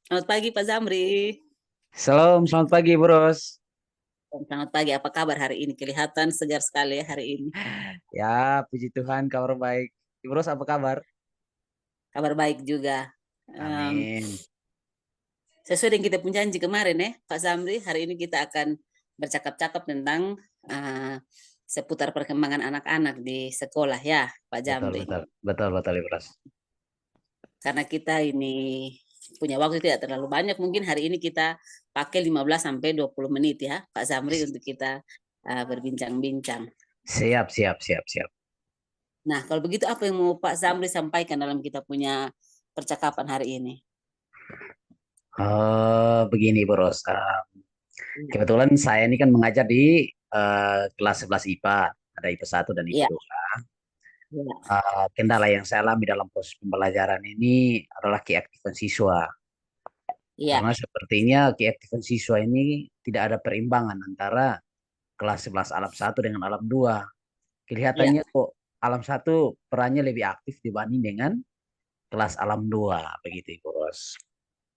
Selamat pagi Pak Zamri. Selamat pagi, Bros. Selamat pagi, apa kabar hari ini? Kelihatan segar sekali ya hari ini. Ya, puji Tuhan, kabar baik. Bros, apa kabar? Kabar baik juga. Em, Amin. Sesuai dengan kita punya janji kemarin ya, Pak Zamri, hari ini kita akan bercakap-cakap tentang seputar perkembangan anak-anak di sekolah ya, Pak Betul, Zamri. betul. Betul, betul, Bros. Karena kita ini punya waktu tidak terlalu banyak, mungkin hari ini kita pakai 15 sampai 20 menit ya, Pak Zamri, untuk kita berbincang-bincang. Siap, siap, siap, siap. Nah, kalau begitu apa yang mau Pak Zamri sampaikan dalam kita punya percakapan hari ini? Begini, Bros. Iya. Kebetulan saya ini kan mengajar di kelas 11 IPA. Ada IPA 1 dan IPA Iya, 2. iya, Kendala yang saya alami dalam proses pembelajaran ini adalah keaktifan siswa. iya, Karena sepertinya keaktifan siswa ini tidak ada perimbangan antara kelas 11 alam 1 dengan alam 2. iya. Kelihatannya kok alam satu perannya lebih aktif dibanding dengan kelas alam 2 begitu Bros.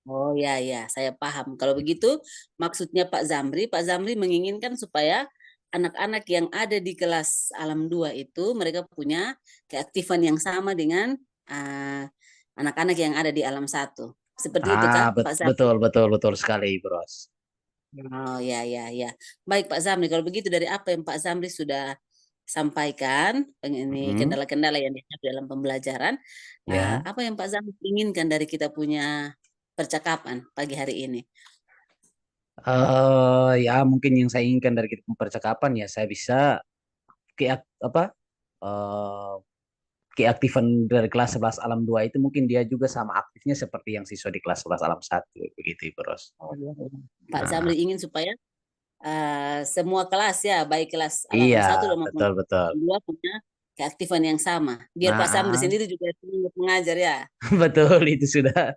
Oh ya, ya, saya paham. Kalau begitu, maksudnya Pak Zamri menginginkan supaya anak-anak yang ada di kelas alam 2 itu mereka punya keaktifan yang sama dengan ah, anak-anak yang ada di alam satu. Seperti itu kah, Pak Zamri? Betul betul betul sekali Bros. Oh ya, ya, ya. Baik Pak Zamri, kalau begitu dari apa yang Pak Zamri sudah sampaikan, ini Mm, kendala-kendala yang dihadapi dalam pembelajaran, ya. apa yang Pak Zamri inginkan dari kita punya percakapan pagi hari ini? Ya mungkin yang saya inginkan dari kita percakapan ya saya bisa apa eh, keaktifan dari kelas 11 alam 2 itu mungkin dia juga sama aktifnya seperti yang siswa di kelas 11 alam satu begitu Bros. Oh, ya, ya. Pak Nah, Zamri ingin supaya semua kelas ya, baik kelas alam iya, satu maupun betul betul. alam 2 punya keaktifan yang sama. Biar Pak Zamri Nah, sendiri juga semangat mengajar ya. betul itu sudah.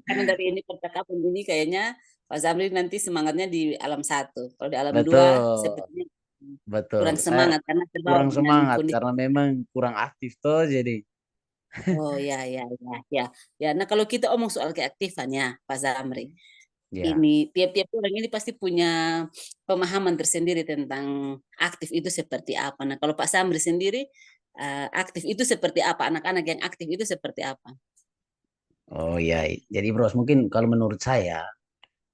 Karena dari ini percakapan ini kayaknya Pak Zamri nanti semangatnya di alam satu. Kalau di alam dua Betul. sepertinya Betul, kurang saya semangat karena terbawa kurang dengan semangat kondisi. karena memang kurang aktif toh jadi. Oh ya, ya, ya, ya. Ya, nah kalau kita omong soal keaktifan ya, Pak Zamri, Ya. ini tiap-tiap orang ini pasti punya pemahaman tersendiri tentang aktif itu seperti apa. Nah, kalau Pak Zamri sendiri, aktif itu seperti apa? Anak-anak yang aktif itu seperti apa? Oh ya, jadi Bros mungkin kalau menurut saya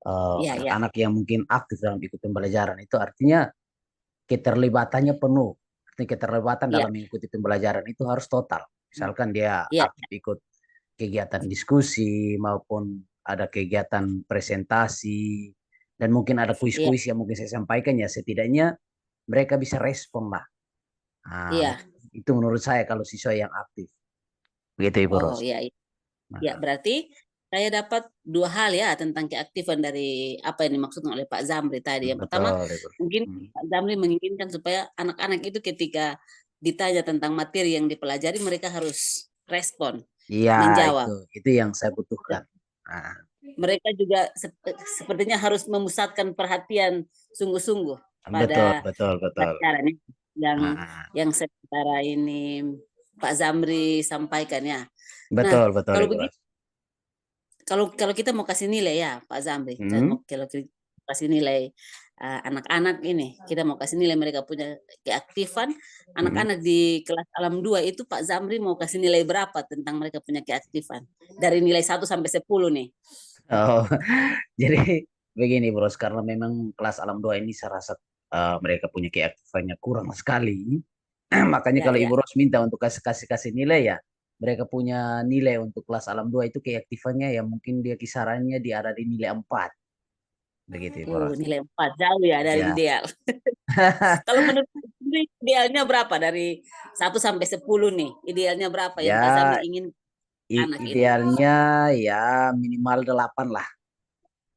Ya, ya, anak-anak yang mungkin aktif dalam ikut pembelajaran itu artinya keterlibatannya penuh. Artinya keterlibatan ya, dalam mengikuti pembelajaran itu harus total. Misalkan dia ya, aktif ikut kegiatan diskusi maupun ada kegiatan presentasi dan mungkin ada ya, kuis-kuis yang mungkin saya sampaikan ya setidaknya mereka bisa respon lah. Nah, ya. itu menurut saya kalau siswa yang aktif. Begitu Ibu Oh Ros. ya, ya. Ya, Nah, berarti saya dapat dua hal ya tentang keaktifan dari apa yang dimaksudkan oleh Pak Zamri tadi. Yang pertama, betul Ibu. mungkin Hmm. Pak Zamri menginginkan supaya anak-anak itu ketika ditanya tentang materi yang dipelajari, mereka harus respon, Iya, menjawab. itu yang saya butuhkan. Nah, Mereka juga sepertinya harus memusatkan perhatian sungguh-sungguh betul, pada betul, betul. pelajaran yang Nah, yang sementara ini Pak Zamri sampaikan ya. Nah, betul, betul kalau Ibu begitu, Ros. kalau kita mau kasih nilai ya Pak Zamri, Hmm, kalau kita kasih nilai anak-anak ini, kita mau kasih nilai mereka punya keaktifan, hmm. anak-anak di kelas alam 2 itu Pak Zamri mau kasih nilai berapa tentang mereka punya keaktifan? Dari nilai 1 sampai 10 nih. Oh, jadi begini Bros, karena memang kelas alam 2 ini saya rasa mereka punya keaktifannya kurang sekali. Makanya Ya, kalau Ibu ya. Ros minta untuk kasih nilai ya, mereka punya nilai untuk kelas alam 2 itu keaktifannya ya mungkin dia kisarannya di ada di nilai 4. Begitu Ibu Ros. Nilai 4 jauh ya dari Ya. ideal. Kalau menurut Pak Zamri, idealnya berapa dari 1 sampai 10 nih? Idealnya berapa yang Pak Zamri Ya, ingin anak ini? idealnya ya minimal 8 lah.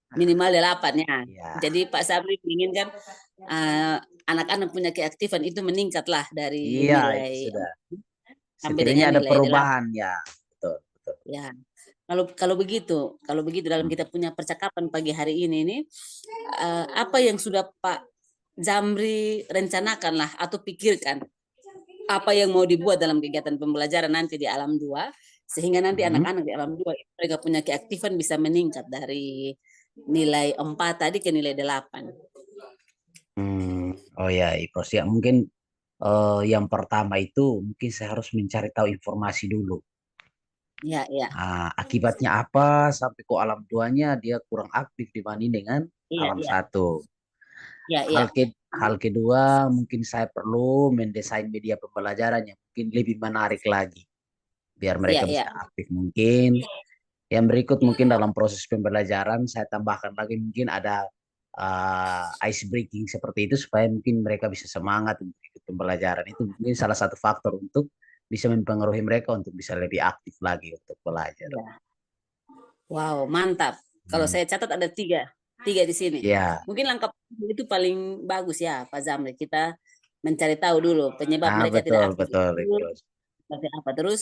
Nah, Minimal 8 ya. ya, Jadi Pak Zamri menginginkan eh, anak-anak punya keaktifan itu meningkat lah dari iya itu nilai sudah. sampai Setidaknya dengan ada nilai 8 perubahan ya. Betul, betul. ya. Kalau begitu dalam Hmm. kita punya percakapan pagi hari ini nih, apa yang sudah Pak Zamri rencanakan lah atau pikirkan apa yang mau dibuat dalam kegiatan pembelajaran nanti di alam 2 Sehingga nanti Mhm. anak-anak di alam 2 itu mereka punya keaktifan bisa meningkat dari nilai 4 tadi ke nilai 8. Oh ya, Bros ya mungkin yang pertama itu mungkin saya harus mencari tahu informasi dulu. Ya, ya. Akibatnya apa sampai kok alam duanya dia kurang aktif dibanding dengan Iya, alam iya. satu. Iya, Hal iya. ke hal kedua mungkin saya perlu mendesain media pembelajaran yang mungkin lebih menarik lagi biar Iya, mereka iya. bisa aktif mungkin. Yang berikut mungkin dalam proses pembelajaran saya tambahkan lagi mungkin ada ice breaking seperti itu supaya mungkin mereka bisa semangat untuk ikut pembelajaran. Itu mungkin salah satu faktor untuk bisa mempengaruhi mereka untuk bisa lebih aktif lagi untuk belajar. Iya. Wow, mantap. Kalau Hmm. saya catat ada tiga di sini. Ya, Mungkin langkah itu paling bagus ya, Pak Zamri. Kita mencari tahu dulu penyebab mereka betul tidak aktif betul itu Ibu. seperti apa. Terus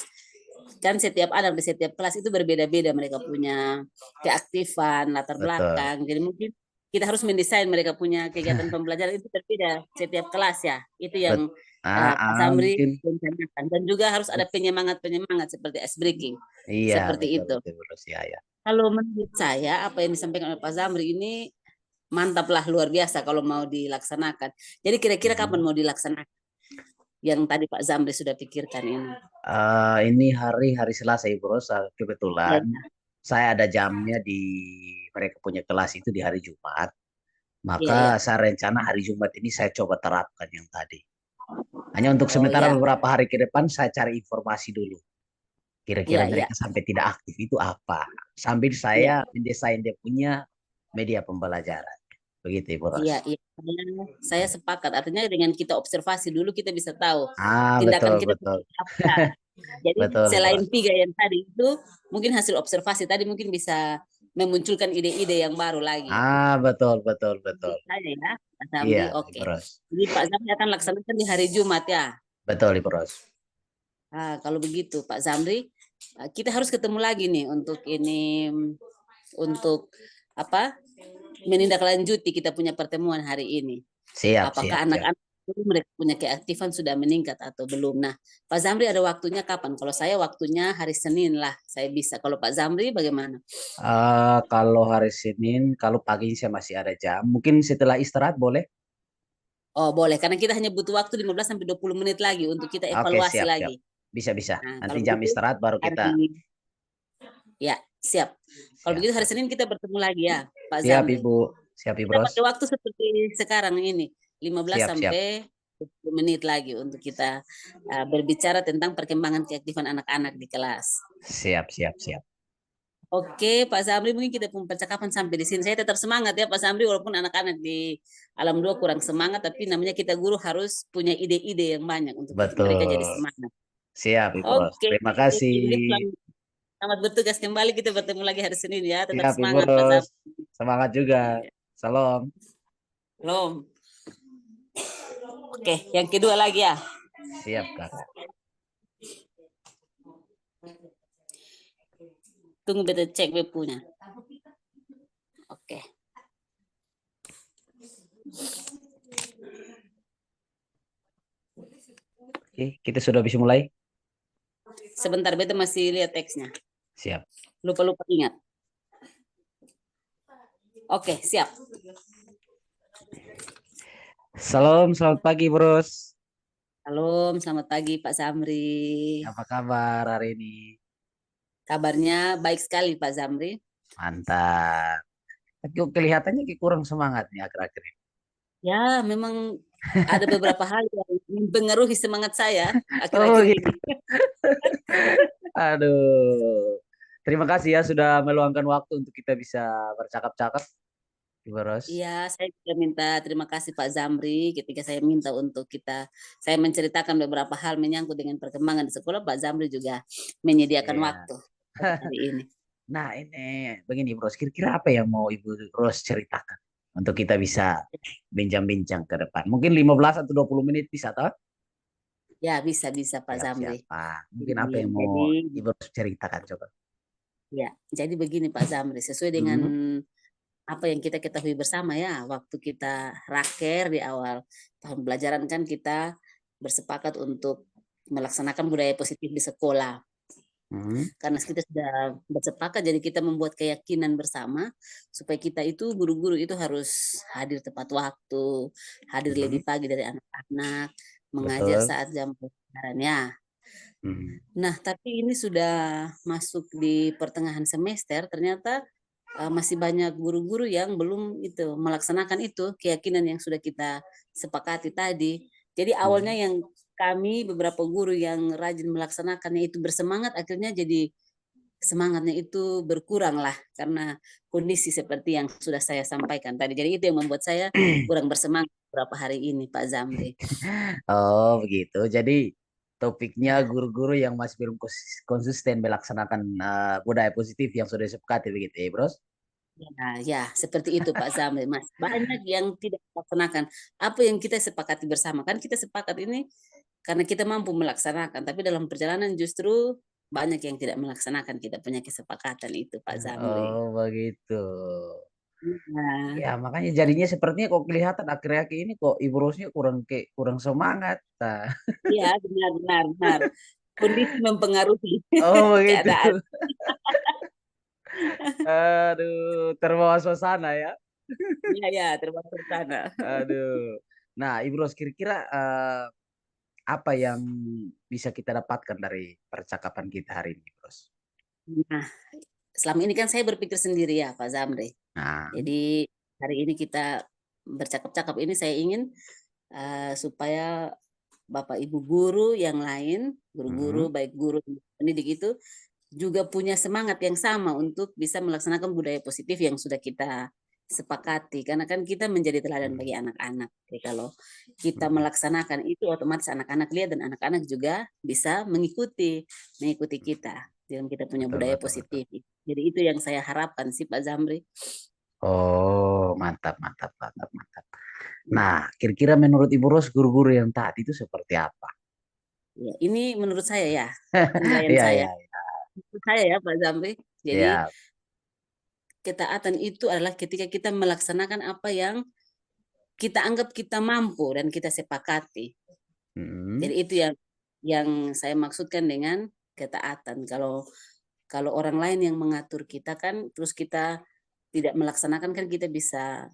kan setiap anak di setiap kelas itu berbeda-beda, mereka punya keaktifan, latar Betul. belakang. Jadi mungkin kita harus mendesain mereka punya kegiatan pembelajaran itu berbeda setiap kelas ya. Itu Bet yang Pak Zamri mungkin rencanakan. Dan juga harus ada bet- penyemangat-penyemangat seperti ice breaking. iya Seperti betul itu. betul Bro. Ya ya. Kalau menurut saya apa yang disampaikan oleh Pak Zamri ini mantap lah, luar biasa kalau mau dilaksanakan. Jadi kira-kira kapan Mhm. mau dilaksanakan? Yang tadi Pak Zamri sudah pikirkan ini. Ini hari Selasa Ibu Ros. Ya, Kebetulan saya ada jamnya di mereka punya kelas itu di hari Jumat. iya, Maka iya. saya rencana hari Jumat ini saya coba terapkan yang tadi. Hanya untuk Oh sementara ya, beberapa hari ke depan saya cari informasi dulu. Kira-kira iya, iya, mereka sampai tidak aktif itu apa? Sambil iya, saya mendesain dia punya media pembelajaran. Begitu Ibu iya, Ros. iya. Saya sepakat. Artinya dengan kita observasi dulu kita bisa tahu tindakan Betul kita betul. seperti apa. Jadi Betul Ibu selain Ros. tiga yang tadi itu, mungkin hasil observasi tadi mungkin bisa memunculkan ide-ide yang baru lagi. Betul betul betul. Menurut saya ya, Pak Zamri. Iya Ibu Oke. Ros. Jadi Pak Zamri akan laksanakan di hari Jumat ya. Betul Ibu Ros. Kalau begitu Pak Zamri, kita harus ketemu lagi nih untuk ini, untuk apa? Menindaklanjuti kita punya pertemuan hari ini. Siap siap Apakah siap. anak-anak itu mereka punya keaktifan sudah meningkat atau belum? Nah, Pak Zamri ada waktunya kapan? Kalau saya waktunya hari Senin lah, saya bisa. Kalau Pak Zamri bagaimana? Kalau hari Senin, kalau pagi saya masih ada jam. Mungkin setelah istirahat boleh? Oh, boleh. Karena kita hanya butuh waktu 15 sampai 20 menit lagi untuk kita Oke, evaluasi siap, siap. lagi. Bisa, bisa. Nah, Nanti kalau jam begitu istirahat baru kita. hari ya, siap. Kalau Siap, begitu hari siap. Senin kita bertemu lagi ya, Pak Siap, Zamri. Ibu. Siap, Ibu Kita Ros. pakai waktu seperti sekarang ini, 15 Siap, siap. sampai 20 menit lagi untuk kita berbicara tentang perkembangan keaktifan anak-anak di kelas. Siap, siap, siap. Oke, Pak Samri, mungkin kita pun percakapan sampai di sini. Saya tetap semangat ya, Pak Samri, walaupun anak-anak di alam 2 kurang semangat, tapi namanya kita guru harus punya ide-ide yang banyak untuk bikin mereka jadi Betul. semangat. Siap, Ibu Ros. Oke, Terima kasih. begitu selamat bertugas kembali. Kita bertemu lagi hari Senin ya. Tetap Siap, Ibu semangat, Pak Ros. Samri. Semangat juga. Salam. Belum. Oke, yang kedua lagi ya. Siap, Kakak. Tunggu beta cek web punya. Oke. Oke, kita sudah bisa mulai? Sebentar, beta masih lihat teksnya. Siap. Lupa-lupa ingat. Oke, siap. Salam, selamat pagi, Bros. Halo, selamat pagi Pak Samri. Apa kabar hari ini? Kabarnya baik sekali Pak Zamri. Mantap. Tapi kok kelihatannya kayak kurang semangat nih akhir-akhir ini. Ya, memang ada beberapa hal yang mempengaruhi semangat saya Oh akhir-akhir gitu. ini. Aduh. Terima kasih ya sudah meluangkan waktu untuk kita bisa bercakap-cakap, Ibu Ros. Iya, saya juga minta terima kasih Pak Zamri ketika saya minta untuk saya menceritakan beberapa hal menyangkut dengan perkembangan di sekolah, Pak Zamri juga menyediakan Iya. waktu hari ini. Nah ini begini Ibu Ros, kira-kira apa yang mau Ibu Ros ceritakan untuk kita bisa bincang-bincang ke depan? Mungkin 15 atau 20 menit bisa toh? Ya, bisa-bisa Pak Siap-siap. Zamri. Mungkin apa Jadi, yang jadi mau Ibu Ros ceritakan coba? ya, jadi begini Pak Zamri, sesuai dengan Mhm. apa yang kita ketahui bersama ya, waktu kita raker di awal tahun pelajaran kan kita bersepakat untuk melaksanakan budaya positif di sekolah. Hmm, Karena kita sudah bersepakat, jadi kita membuat keyakinan bersama supaya kita itu guru-guru itu harus hadir tepat waktu, hadir hmm, lebih pagi dari anak-anak, mengajar betul. saat jam pelajaran ya. Hmm. Nah, tapi ini sudah masuk di pertengahan semester, ternyata masih banyak guru-guru yang belum itu melaksanakan itu keyakinan yang sudah kita sepakati tadi. Jadi awalnya Hmm. yang kami beberapa guru yang rajin melaksanakannya itu bersemangat, akhirnya jadi semangatnya itu berkurang lah karena kondisi seperti yang sudah saya sampaikan tadi. Jadi itu yang membuat saya kurang bersemangat beberapa hari ini, Pak Zamri. Oh, begitu. Jadi topiknya Ya, guru-guru yang masih belum konsisten melaksanakan budaya positif yang sudah disepakati begitu ya, Bros? ya, ya, seperti itu Pak Zamri, Mas. Banyak yang tidak melaksanakan apa yang kita sepakati bersama. Kan kita sepakat ini karena kita mampu melaksanakan, tapi dalam perjalanan justru banyak yang tidak melaksanakan kita punya kesepakatan itu, Pak Zamri. Oh, begitu. Nah, Ya, makanya jadinya sepertinya kok kelihatan akhir-akhir ini kok Ibu Rosnya kurang kurang semangat. Nah. iya, benar, benar, benar. Kondisi mempengaruhi Oh, begitu. keadaan. Aduh, terbawa suasana ya. Iya, ya, termasuk sana. Aduh. Nah, Ibu Ros kira-kira apa yang bisa kita dapatkan dari percakapan kita hari ini, Bros? Nah, selama ini kan saya berpikir sendiri ya, Pak Zamri. Nah, Jadi hari ini kita bercakap-cakap ini saya ingin supaya Bapak Ibu guru yang lain, hmm, guru-guru baik guru pendidik itu juga punya semangat yang sama untuk bisa melaksanakan budaya positif yang sudah kita sepakati. Karena kan kita menjadi teladan hmm, bagi anak-anak. Jadi kalau kita hmm, melaksanakan itu otomatis anak-anak lihat dan anak-anak juga bisa mengikuti kita dalam kita punya betul, budaya betul, betul. positif. Jadi itu yang saya harapkan sih Pak Zamri. Oh, mantap, mantap, mantap, mantap. Nah, kira-kira menurut Ibu Ros guru-guru yang tadi itu seperti apa? Ya, ini menurut saya ya, penilaian Iya, saya. iya, Menurut saya ya Pak Zamri. Jadi iya. ketaatan itu adalah ketika kita melaksanakan apa yang kita anggap kita mampu dan kita sepakati. Hmm, Jadi itu yang saya maksudkan dengan ketaatan. Kalau kalau orang lain yang mengatur kita kan, terus kita tidak melaksanakan kan kita bisa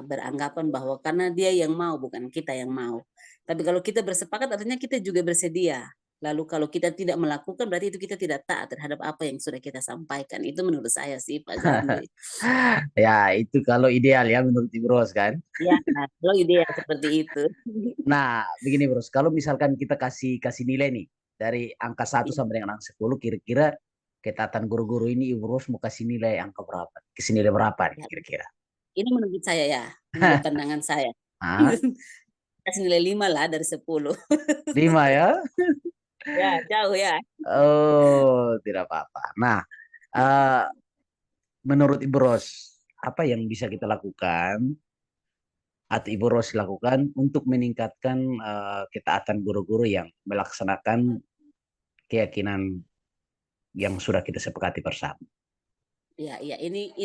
beranggapan bahwa karena dia yang mau bukan kita yang mau. Tapi kalau kita bersepakat artinya kita juga bersedia. Lalu kalau kita tidak melakukan berarti itu kita tidak taat terhadap apa yang sudah kita sampaikan. Itu menurut saya sih Pak Zamri. ya, itu kalau ideal ya menurut Ibu Ros kan. Ya, kalau ide seperti itu. Nah, begini Bros, kalau misalkan kita kasih kasih nilai nih dari angka 1 sampai dengan angka 10, kira-kira ketatan guru-guru ini Ibu Ros mau kasih nilai angka berapa? Kasih nilai berapa nih Ya, kira-kira? ini menurut saya ya, menurut pandangan saya. Ah, Kasih nilai 5 lah dari 10. 5 ya? Ya, jauh ya. Oh, tidak apa-apa. Nah, eh, menurut Ibu Ros, apa yang bisa kita lakukan atau Ibu Ros lakukan untuk meningkatkan ketaatan guru-guru yang melaksanakan keyakinan yang sudah kita sepakati bersama? Ya, ya, ini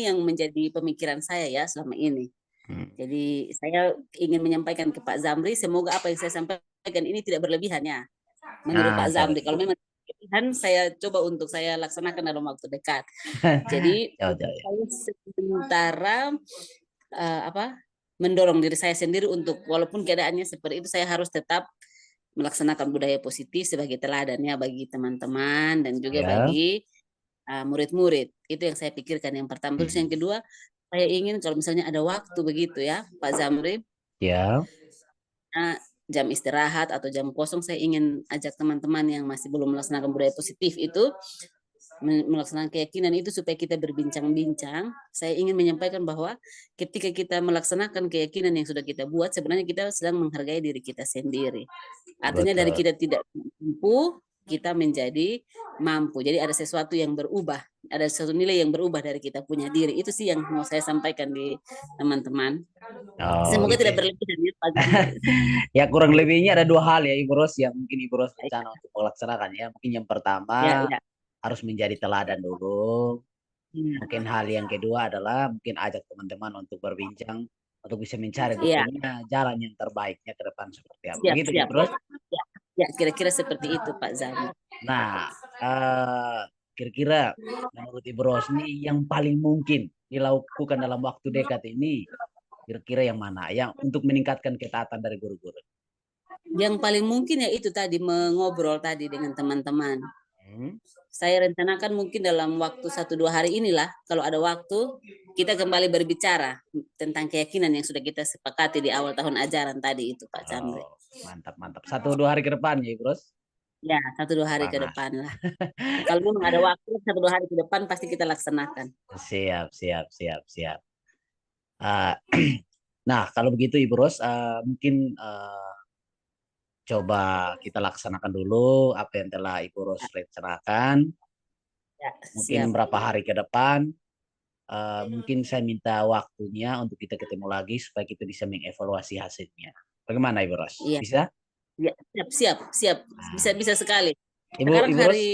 yang menjadi pemikiran saya ya selama ini. Hmm. Jadi saya ingin menyampaikan ke Pak Zamri, semoga apa yang saya sampaikan ini tidak berlebihan ya. Menurut Nah, Pak coba. Zamri, kalau memang berlebihan, saya coba untuk saya laksanakan dalam waktu dekat. Jadi Coba, untuk coba. saya sementara apa mendorong diri saya sendiri untuk walaupun keadaannya seperti itu, saya harus tetap melaksanakan budaya positif sebagai teladannya bagi teman-teman dan juga Ya. bagi murid-murid. Itu yang saya pikirkan yang pertama. Terus yang Hmm. kedua, saya ingin kalau misalnya ada waktu begitu ya, Pak Zamri, Ya. jam istirahat atau jam kosong, saya ingin ajak teman-teman yang masih belum melaksanakan budaya positif itu melaksanakan keyakinan itu supaya kita berbincang-bincang. Saya ingin menyampaikan bahwa ketika kita melaksanakan keyakinan yang sudah kita buat, sebenarnya kita sedang menghargai diri kita sendiri. Artinya dari Betul. kita tidak mampu, kita menjadi mampu. Jadi ada sesuatu yang berubah, ada sesuatu nilai yang berubah dari kita punya diri. Itu sih yang mau saya sampaikan di teman-teman. Oh, Semoga gitu tidak ya. berlebihan ya Pak Zamri. Ya, kurang lebihnya ada 2 hal ya Ibu Ros yang mungkin Ibu Ros rencana untuk melaksanakan ya. Mungkin yang Ya, pertama ya. harus menjadi teladan dulu. Ya, Mungkin hal yang kedua adalah mungkin ajak teman-teman untuk berbincang untuk bisa mencari ya. tentunya jalan yang terbaiknya ke depan seperti apa. Siap, Begitu siap. Ibu Ros. Ya, ya, kira-kira seperti itu Pak Zamri. Nah, eh, kira-kira menurut Ibu Rosni yang paling mungkin dilakukan dalam waktu dekat ini, kira-kira yang mana? Yang untuk meningkatkan ketaatan dari guru-guru. Yang paling mungkin ya itu tadi mengobrol tadi dengan teman-teman. Hmm? Saya rencanakan mungkin dalam waktu 1-2 hari inilah, kalau ada waktu, kita kembali berbicara tentang keyakinan yang sudah kita sepakati di awal tahun ajaran tadi itu, Pak Zamri. Oh, mantap, mantap. 1-2 hari ke depan ya, Ibu Ros? Ya, 1-2 hari ke Semangat. depan lah. Kalau memang ada waktu, 1-2 hari ke depan pasti kita laksanakan. Siap, siap, siap, siap. Ah, nah, kalau begitu Ibu Ros, mungkin coba kita laksanakan dulu apa yang telah Ibu Ros rencanakan. Ya, Mungkin siap. berapa hari ke depan, mungkin saya minta waktunya untuk kita ketemu lagi supaya kita bisa mengevaluasi hasilnya. Bagaimana Ibu Ros? Iya, Bisa? ya, siap, siap, siap. Bisa, Nah, bisa sekali. Ibu, Sekarang Ibu Ros, hari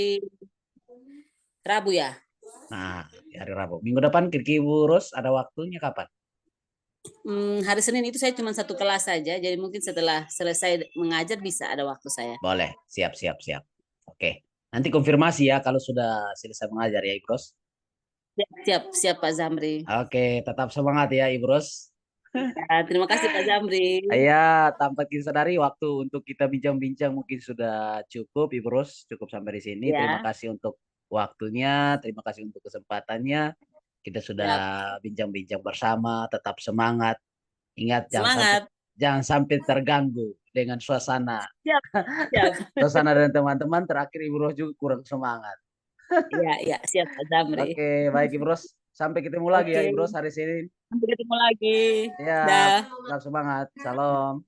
Rabu ya. nah, di hari Rabu. Minggu depan kira-kira Ibu Ros ada waktunya kapan? Hari Senin itu saya cuma satu kelas saja, jadi mungkin setelah selesai mengajar bisa ada waktu saya. Boleh, siap, siap, siap. Oke, nanti konfirmasi ya kalau sudah selesai mengajar ya Ibu Ros. Siap, siap, siap Pak Zamri. Oke, tetap semangat ya Ibu Ros. Ya, terima kasih Pak Zamri. Ya, tanpa kita sadari waktu untuk kita bincang-bincang mungkin sudah cukup, Ibu Ros. Cukup sampai di sini. Terima Ya, kasih untuk waktunya, terima kasih untuk kesempatannya. Kita sudah siap. bincang-bincang bersama, tetap semangat. Ingat Semangat. jangan sampai terganggu dengan suasana. Siap, siap. Suasana dan teman-teman terakhir Ibu Ros juga kurang semangat. Iya, iya, siap Pak Zamri. Oke, baik Ibu Ros. Sampai ketemu lagi ya Oke, Ibu Ros hari Senin. sampai ketemu lagi. Ya, Dah. tetap semangat. Salam.